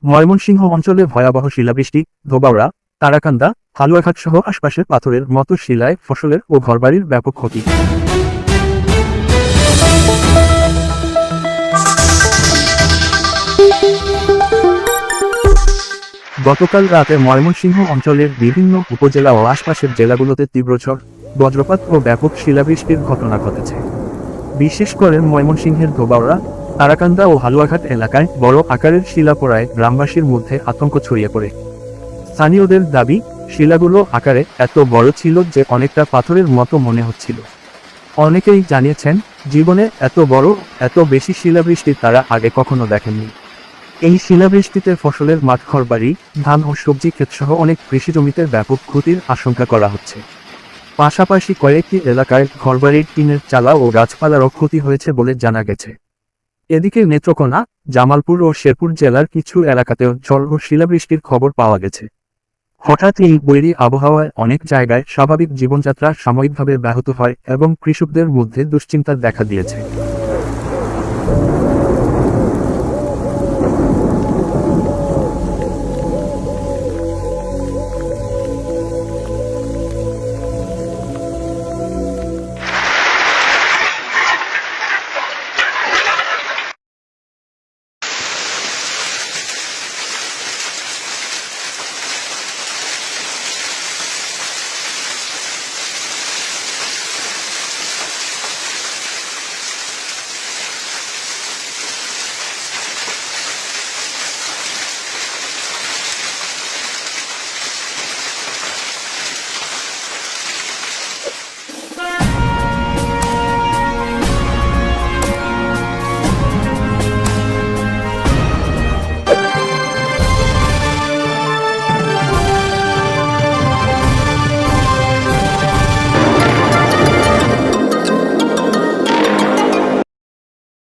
ময়মনসিংহ অঞ্চলে ভয়াবহ শিলাবৃষ্টি, ধোবাউড়া, তারাকান্দা, হালুয়াঘাট সহ আশপাশের পাথরের মতো শিলায় ফসলের ও ঘরবাড়ির ব্যাপক ক্ষতি। গতকাল রাতে ময়মনসিংহ অঞ্চলের বিভিন্ন উপজেলা ও আশপাশের জেলাগুলোতে তীব্র ঝড়, বজ্রপাত ও ব্যাপক শিলাবৃষ্টির ঘটনা ঘটেছে। বিশেষ করে ময়মনসিংহের ধোবাউড়া, তারাকান্দা ও হালুয়াঘাট এলাকায় বড় আকারের শিলা পড়ায় গ্রামবাসীর মধ্যে আতঙ্ক ছড়িয়ে পড়ে। স্থানীয়দের দাবি, শিলাগুলো আকারে এত বড় ছিল যে অনেকটা পাথরের মতো মনে হচ্ছিল। অনেকেই জানিয়েছেন, জীবনে এত বড়, এত বেশি শিলাবৃষ্টি তারা আগে কখনো দেখেননি। এই শিলাবৃষ্টিতে ফসলের মাঠ, ঘরবাড়ি, ধান ও সবজি ক্ষেতসহ অনেক কৃষিজমিতে ব্যাপক ক্ষতির আশঙ্কা করা হচ্ছে। পাশাপাশি কয়েকটি এলাকায় ঘরবাড়ির টিনের চালা ও গাছপালারও ক্ষতি হয়েছে বলে জানা গেছে। এদিকে নেত্রকোনা, জামালপুর ও শেরপুর জেলার কিছু এলাকাতেও ঝড় ও শিলাবৃষ্টির খবর পাওয়া গেছে। হঠাৎ এই বৈরী আবহাওয়ায় অনেক জায়গায় স্বাভাবিক জীবনযাত্রা সাময়িকভাবে ব্যাহত হয় এবং কৃষকদের মধ্যে দুশ্চিন্তা দেখা দিয়েছে।